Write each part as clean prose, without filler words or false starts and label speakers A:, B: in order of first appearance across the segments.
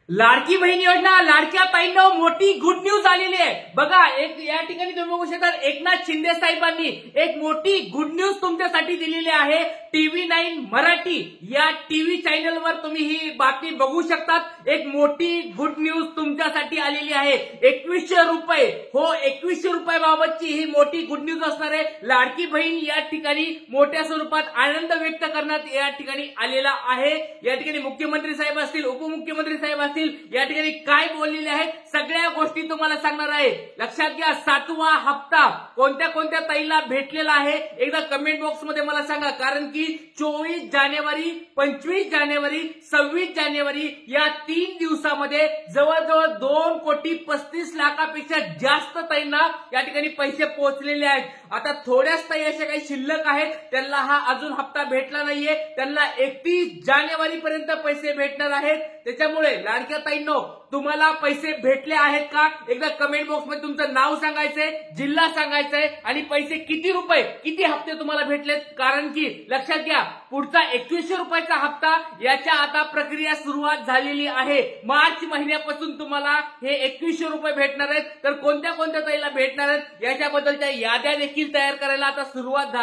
A: लाडकी बहीण योजना लाडक्या ताईंना मोठी गुड न्यूज आलेली आहे। बघा एक या ठिकाणी तुम्ही बघू शकता एकनाथ शिंदे साहेबांनी एक मोठी गुड न्यूज तुमच्यासाठी दिलेली आहे। TV9 मराठी या टीव्ही चॅनलवर तुम्ही ही बातमी बघू शकतात। एक मोठी गुड न्यूज तुमच्यासाठी आलेली आहे। 2100 रुपये, हो 2100 रुपयाबाबतची ही मोठी गुड न्यूज असणार आहे। लाडकी बहीण या ठिकाणी मोठ्या स्वरूपात आनंद व्यक्त करण्यात या ठिकाणी आलेला आहे। या ठिकाणी मुख्यमंत्री साहेब असतील, उपमुख्यमंत्री साहेब या ठिकाणी काय बोललेले आहेत सगळ्या गोष्टी तुम्हाला सांगणार आहे। लक्षात घ्या 7वा हप्ता कोणत्या कोणत्या ताईला भेटलेला आहे एकदा कमेंट बॉक्स मध्ये मला सांगा, कारण की 24 जानेवारी, 25 जानेवारी, 26 जानेवारी या 3 दिवसामध्ये जवळजवळ 2,35,00,000पेक्षा जास्त ताईंना या ठिकाणी पैसे पोहोचलेले आहेत। आता थोड्याच ताई अशा काही शिल्लक आहेत त्यांना हा अजून हप्ता भेटला नाहीये, त्यांना 31 जानेवारी पर्यंत पैसे भेटणार आहेत। त्याच्यामुळे लाडक्या ताईंनो तुम्हाला पैसे भेटले आहेत का एकदा कमेंट बॉक्स मध्ये तुमचं नाव सांगायचंय, जिल्हा सांगायचंय आणि पैसे किती रुपये किती हप्ते तुम्हाला भेटलेत, कारण की लक्षात घ्या पुढचा 2100 रुपयाचा हप्ता याच्या आता प्रक्रिया सुरुवात झालेली आहे। मार्च महिन्यापासून तुम्हाला हे 2100 रुपये भेटणार आहेत। तर कोणत्या कोणत्या ताईला भेटणार आहेत याच्याबद्दलच्या याद्या देखील तयार करायला आता सुरुवात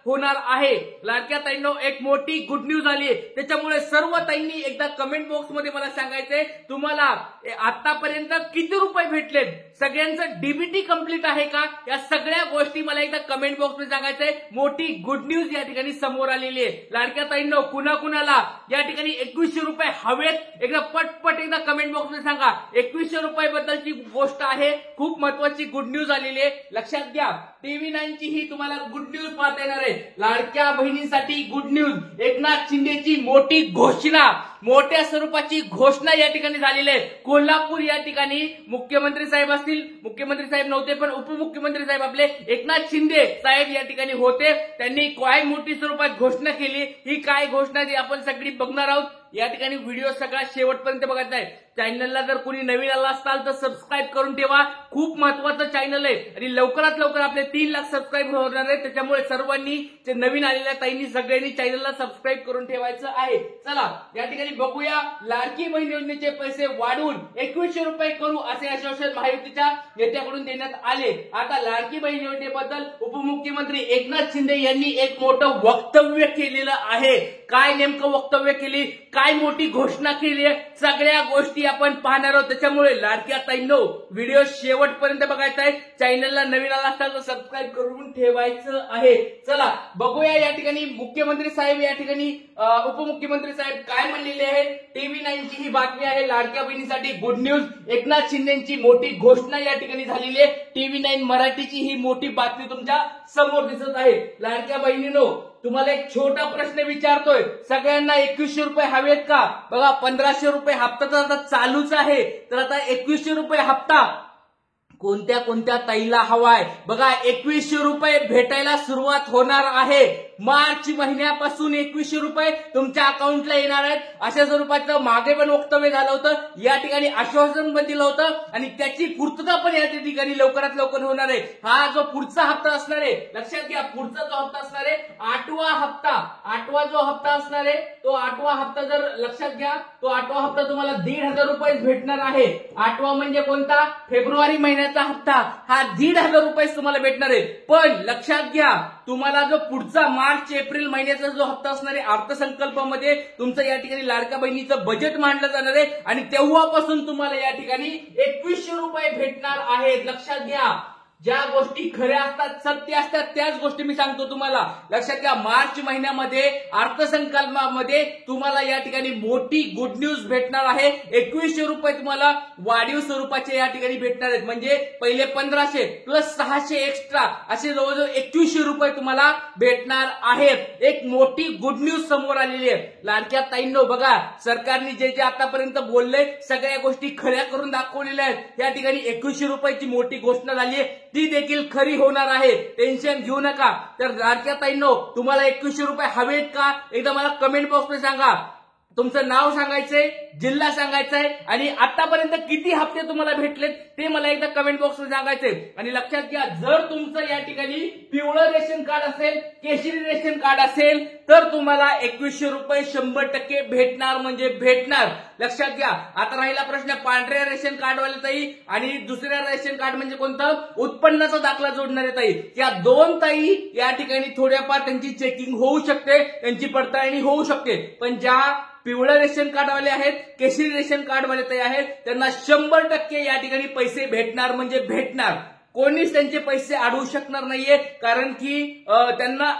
A: होणार आहे। लाडक्या ताईंनो एक मोठी गुड न्यूज आली आहे, त्याच्यामुळे सर्व ताईंनी एकदा कमेंट बॉक्स मध्ये मला सांगायचंय तुम्हाला आतापर्यंत किती रुपये भेटलेत, सगळ्यांचं डीबीटी कंप्लीट आहे का, या सगळ्या गोष्टी मला एकदा कमेंट बॉक्स मध्ये सांगायचंय। मोठी गुड न्यूज या ठिकाणी समोर आलेली आहे। लाडक्या ताईंनो कुणाकुणाला या ठिकाणी 2100 रुपये हवेत एकदा पटपट एकदा कमेंट बॉक्स मध्ये सांगा। 2100 रुपयाबद्दलची गोष्ट आहे, खूप महत्वाची गुड न्यूज आलेली आहे। लक्षात घ्या TV9 ची ही तुम्हाला गुड न्यूज पाहता येणार आहे। लाडक्या बहिणींसाठी गुड न्यूज, एकनाथ शिंदेची मोठी घोषणा, मोठ्या स्वरूपाची घोषणा या ठिकाणी झालेली आहे। कोल्हापूर या ठिकाणी मुख्यमंत्री साहेब असतील, मुख्यमंत्री साहेब नव्हते पण उपमुख्यमंत्री साहेब आपले एकनाथ शिंदे साहेब या ठिकाणी होते। त्यांनी काय मोठी स्वरूपात घोषणा केली, ही काय घोषणा ती आपण सगळी बघणार आहोत। या ठिकाणी व्हिडिओ सगळा शेवटपर्यंत बघत आहे। चॅनलला जर कोणी नवीन आला असाल तर सबस्क्राईब करून ठेवा, खूप महत्वाचं चॅनल आहे आणि लवकरात लवकर आपले 3 लाख सबस्क्राईब होणार आहे। त्याच्यामुळे सर्वांनी जे नवीन आलेल्या ताईंनी सगळ्यांनी चॅनलला सबस्क्राईब करून ठेवायचं आहे। चला या ठिकाणी बघूया लाडकी बहीण योजनेचे पैसे वाढवून 2100 रुपये करू असे आश्वासन महायुतीच्या नेत्याकडून देण्यात आले। आता लाडकी बहीण योजनेबद्दल उपमुख्यमंत्री एकनाथ शिंदे यांनी एक मोठं वक्तव्य केलेलं आहे। काय नेमकं वक्तव्य केली, काय मोठी घोषणा केली आहे, सगळ्या गोष्टी आपण पाहणार आहोत। त्याच्यामुळे लाडक्या ताईंनो व्हिडिओ शेवटपर्यंत बघायचा आहे। चॅनलला नवीन आला असाल तर सबस्क्राईब करून ठेवायचं आहे। चला बघूया या ठिकाणी मुख्यमंत्री साहेब या ठिकाणी उपमुख्यमंत्री साहेब काय म्हणलेले आहेत। TV9 ची ही बातमी आहे। लाडक्या बहिणीसाठी गुड न्यूज, एकनाथ शिंदेची मोठी घोषणा या ठिकाणी झालेली आहे। TV9 मराठीची ही मोठी बातमी तुमच्या समोर दिसत आहे। लाडक्या बहिणींनो तुम्हाला एक छोटा प्रश्न विचारतोय, सगळ्यांना 2100 रुपये हवेत का? बघा 1500 रुपये हप्ता तर आता चालूच आहे, तर आता 2100 रुपये हप्ता कोणत्या कोणत्या ताईला हवाय? बघा 2100 रुपये भेटायला सुरुवात होणार आहे। मार्च महिन्यापासून 2100 रुपये तुमच्या अकाउंटला येणार आहेत अशा स्वरूपाचं मागे पण वक्तव्य झालं होतं, या ठिकाणी आश्वासन पण दिलं होतं आणि त्याची पूर्तता पण या ठिकाणी लवकरात लवकर होणार आहे। हा जो पुढचा हप्ता असणार आहे, लक्षात घ्या पुढचा जो हप्ता असणार आहे 8वा हप्ता, 8वा जो हप्ता असणार आहे तो 8वा हप्ता जर लक्षात घ्या तो 8वा हप्ता तुम्हाला 1,500 रुपये भेटणार आहे। 8वा म्हणजे कोणता? फेब्रुवारी महिन्याचा हप्ता, हा 1,500 रुपये तुम्हाला भेटणार आहे। पण लक्षात घ्या तुम्हाला जो पुढचा मार्च एप्रिल महिन्याचा जो हप्ता असणार आहे अर्थसंकल्पामध्ये तुमचं या ठिकाणी लाडक्या बहिणीचं बजेट मांडलं जाणार आहे आणि तेव्हापासून तुम्हाला या ठिकाणी 2100 रुपये भेटणार आहेत। लक्षात घ्या ज्या गोष्टी खऱ्या असतात, सत्य असतात, त्याच गोष्टी मी सांगतो तुम्हाला। लक्षात घ्या मार्च महिन्यामध्ये अर्थसंकल्पामध्ये तुम्हाला या ठिकाणी मोठी गुड न्यूज भेटणार आहे। 2100 रुपये तुम्हाला वाढीव स्वरूपाचे या ठिकाणी भेटणार आहेत, म्हणजे पहिले 1500 प्लस 600 एक्स्ट्रा असे जवळजवळ 2100 रुपये तुम्हाला भेटणार आहेत। एक मोठी गुड न्यूज समोर आलेली आहे। लाडक्या ताईंनो बघा सरकारने जे जे आतापर्यंत बोलले सगळ्या गोष्टी खऱ्या करून दाखवलेल्या आहेत। या ठिकाणी 2100 रुपयाची मोठी घोषणा झाली आहे, ती देखील खरी होणार आहे, टेन्शन घेऊ नका। तर लाडक्या ताईंनो तुम्हाला 2100 रुपये हवेत का एकदा मला कमेंट बॉक्स मध्ये सांगा। तुमचं नाव सांगायचंय, जिल्हा सांगायचाय आणि आतापर्यंत किती हप्ते तुम्हाला भेटलेत ते मला एकदा कमेंट बॉक्स मध्ये सांगायचंय। आणि लक्षात घ्या जर तुमचं या ठिकाणी पिवळं रेशन कार्ड असेल, केशरी रेशन कार्ड असेल तर तुम्हाला 2100 रुपये 100% भेटणार म्हणजे भेटणार। लक्षात घ्या. आता राहिला प्रश्न पांढऱ्या रेशन कार्डवाले ताई आणि दुसऱ्या रेशन कार्ड म्हणजे कोणतं, उत्पन्नाचा दाखला जोडणारे ताई. या दोन ताई या ठिकाणी थोड्याफार त्यांची चेकिंग होऊ शकते, त्यांची पडताळणी होऊ शकते. पण ज्या पिवळं रेशन कार्डवाले आहेत, केशरी रेशन कार्डवाले ताई आहेत, त्यांना 100% या ठिकाणी पैसे भेटणार म्हणजे भेटणार. कोणीच त्यांचे पैसे अडवू शकणार नाहीये, कारण की त्यांना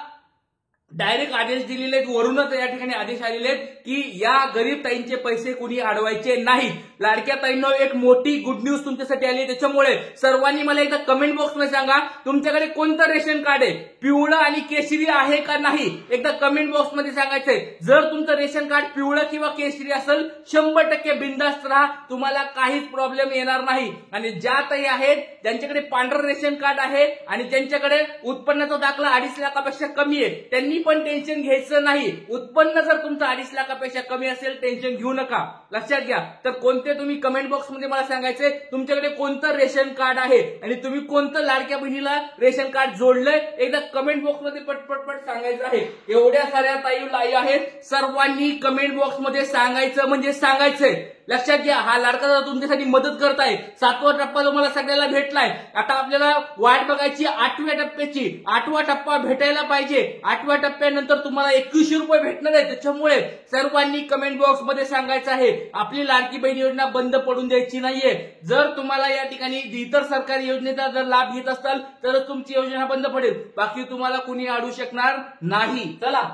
A: डायरेक्ट आदेश दिलेले आहेत, वरूनच या ठिकाणी आदेश आलेले आहेत की या गरीब ताईंचे पैसे कुणी अडवायचे नाहीत. लाडक्या ताईंनो एक मोठी गुड न्यूज तुमच्यासाठी आली. त्याच्यामुळे सर्वांनी मला एकदा कमेंट बॉक्समध्ये सांगा तुमच्याकडे कोणतं रेशन कार्ड आहे, पिवळं आणि केशरी आहे का नाही, एकदा कमेंट बॉक्समध्ये सांगायचंय. जर तुमचं रेशन कार्ड पिवळं किंवा केशरी असेल 100% बिनधास्त राहा, तुम्हाला काहीच प्रॉब्लेम येणार नाही. आणि ज्या ताई आहेत ज्यांच्याकडे पांढरं रेशन कार्ड आहे आणि ज्यांच्याकडे उत्पन्नाचा दाखला 2.5 लाखापेक्षा कमी आहे, त्यांनी पण टेन्शन घ्यायचं नाही. उत्पन्न जर तुमचं 2.5 लाखापेक्षा कमी असेल टेन्शन घेऊ नका. लक्षात घ्या. तर कोणते तुम्ही कमेंट बॉक्समध्ये मला सांगायचे तुमच्याकडे कोणतं रेशन कार्ड आहे आणि तुम्ही कोणतं लाडक्या बहिणीला रेशन कार्ड जोडलंय, एकदा कमेंट बॉक्समध्ये पटपट सांगायचं आहे. एवढ्या साऱ्या ताई आहेत, सर्वांनी कमेंट बॉक्समध्ये सांगायचं म्हणजे सांगायचंय. लक्षात घ्या. हा लाडका दादा तुमच्यासाठी मदत करत आहे. 7वा टप्पा तुम्हाला सगळ्याला भेटलाय. आता आपल्याला वाट बघायची 8व्या टप्प्याची. 8वा टप्पा भेटायला पाहिजे. 8व्या टप्प्यानंतर तुम्हाला 2100 रुपये भेटणार आहे. त्याच्यामुळे सर्वांनी कमेंट बॉक्समध्ये सांगायचं आहे आपली लाडकी बहीण योजना बंद पडून द्यायची नाहीये. जर तुम्हाला या ठिकाणी इतर सरकारी योजनेचा जर लाभ घेत असाल तरच तुमची योजना बंद पडेल, बाकी तुम्हाला कुणी अडवू शकणार नाही. चला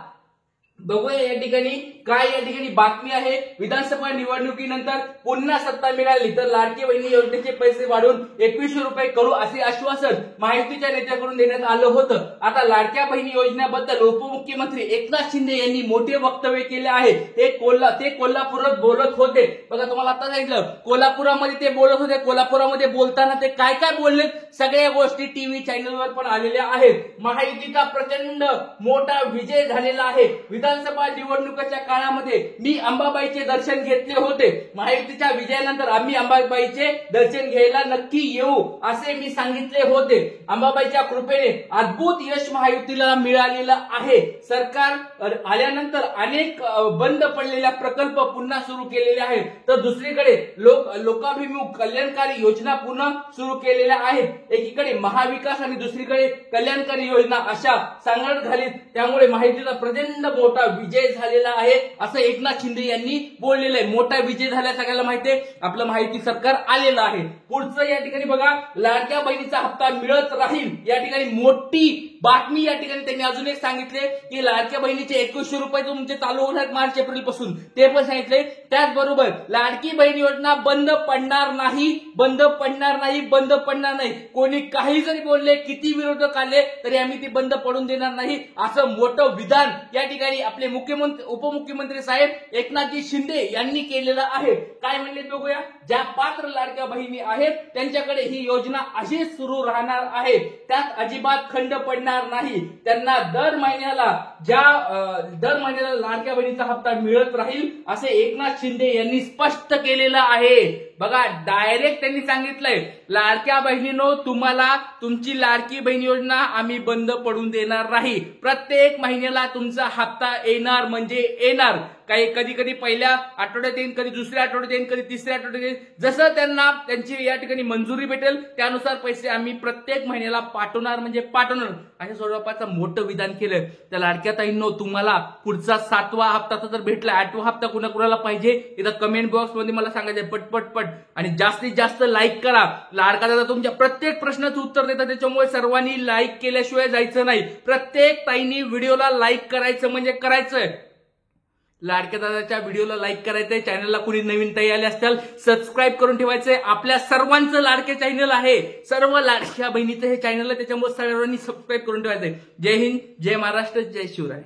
A: बघूया या ठिकाणी काय या ठिकाणी बातमी आहे. विधानसभा निवडणुकीनंतर पुन्हा सत्ता मिळाली तर लाडकी बहिणी योजनेचे पैसे वाढवून 2100 रुपये करू असे आश्वासन महायुतीच्या नेत्याकडून देण्यात आलं होतं. आता लाडक्या बहिणी योजनेबद्दल उपमुख्यमंत्री एकनाथ शिंदे यांनी मोठे वक्तव्य केले आहे. ते कोल्हापुरात बोलत होते. बघा तुम्हाला आता सांगितलं कोल्हापुरामध्ये ते बोलत होते. कोल्हापुरामध्ये बोलताना ते काय काय बोलले सगळ्या गोष्टी टीव्ही चॅनलवर पण आलेल्या आहेत. महायुतीचा प्रचंड मोठा विजय झालेला आहे. विधानसभा निवडणुकीच्या काळामध्ये मी अंबाबाईचे दर्शन घेतले होते. महायुतीच्या विजयानंतर आम्ही अंबाबाईचे दर्शन घ्यायला नक्की येऊ असे मी सांगितले होते. अंबाबाईच्या कृपेने अद्भुत यश महायुतीला मिळालेलं आहे. सरकार आल्यानंतर अनेक बंद पडलेल्या प्रकल्प पुन्हा सुरू केलेले आहेत, तर दुसरीकडे लोकाभिमुख कल्याणकारी योजना पुन्हा सुरू केलेल्या आहेत. एकीकडे महाविकास आणि दुसरीकडे कल्याणकारी योजना अशा सांगड घालीत. त्यामुळे महायुतीचा प्रचंड मोठा विजय झालेला आहे असं एकनाथ शिंदे यांनी बोललेलं आहे. मोठा विजय झाला सगळ्याला माहिती आहे. आपलं महायुती सरकार आलेलं आहे. पुढचं या ठिकाणी बघा लाडक्या बहिणीचा हप्ता मिळत राहील. या ठिकाणी मोठी बातमी या ठिकाणी त्यांनी अजून एक सांगितले की लाडक्या बहिणीचे 2100 रुपये तुमचे चालू होणार मार्च एप्रिल पासून, ते पण सांगितले. त्याचबरोबर लाडकी बहीण योजना बंद पडणार नाही. कोणी काही जरी बोलले, किती विरोधक आले तरी आम्ही ती बंद पडून देणार नाही असं मोठं विधान या ठिकाणी आपले उपमुख्यमंत्री साहेब एकनाथजी शिंदे यांनी केलेलं आहे. काय म्हणले बघूया. ज्या पात्र लाडक्या बहिणी आहेत त्यांच्याकडे ही योजना अशीच सुरू राहणार आहे. त्यात अजिबात खंड पडणार नाही. त्यांना दर महिन्याला लाडक्या बहिणीचा हप्ता मिळत राहील असे एकनाथ शिंदे यांनी स्पष्ट केलेलं आहे. बघा डायरेक्ट त्यांनी सांगितलंय लाडक्या बहिणींनो तुम्हाला तुमची लाडकी बहीण योजना आम्ही बंद पडून देणार नाही. प्रत्येक महिन्याला तुमचा हप्ता येणार म्हणजे येणार. काही कधी पहिल्या आठवड्यात येईल, कधी दुसऱ्या आठवड्यात येईल, कधी तिसऱ्या आठवड्यात येईल. जसं त्यांना त्यांची या ठिकाणी मंजुरी भेटेल त्यानुसार पैसे आम्ही प्रत्येक महिन्याला पाठवणार म्हणजे पाठवणार अशा स्वरूपाचं मोठं विधान केलं. त्या लाडक्या ताईंनो तुम्हाला पुढचा 7वा हप्ता तर भेटला, 8वा हप्ता कुणाला पाहिजे एकदा कमेंट बॉक्स मध्ये मला सांगायचं पटपट. आणि जास्तीत जास्त लाईक करा. लाडका दादा तुमच्या प्रत्येक प्रश्नाचं उत्तर देतात, त्याच्यामुळे सर्वांनी लाईक केल्याशिवाय जायचं नाही. प्रत्येक ताईंनी व्हिडिओला लाईक करायचं म्हणजे करायचंय. लाडक्या दादाच्या व्हिडिओला लाईक करायचंय. चॅनलला कुणी नवीन ताई आले असतील सबस्क्राईब करून ठेवायचंय. आपल्या सर्वांचं लाडके चॅनल आहे, सर्व लाडक्या बहिणीचं हे चॅनल आहे, त्याच्यामुळे सर्वांनी सबस्क्राईब करून ठेवायचंय. जय हिंद, जय महाराष्ट्र, जय शिवराय.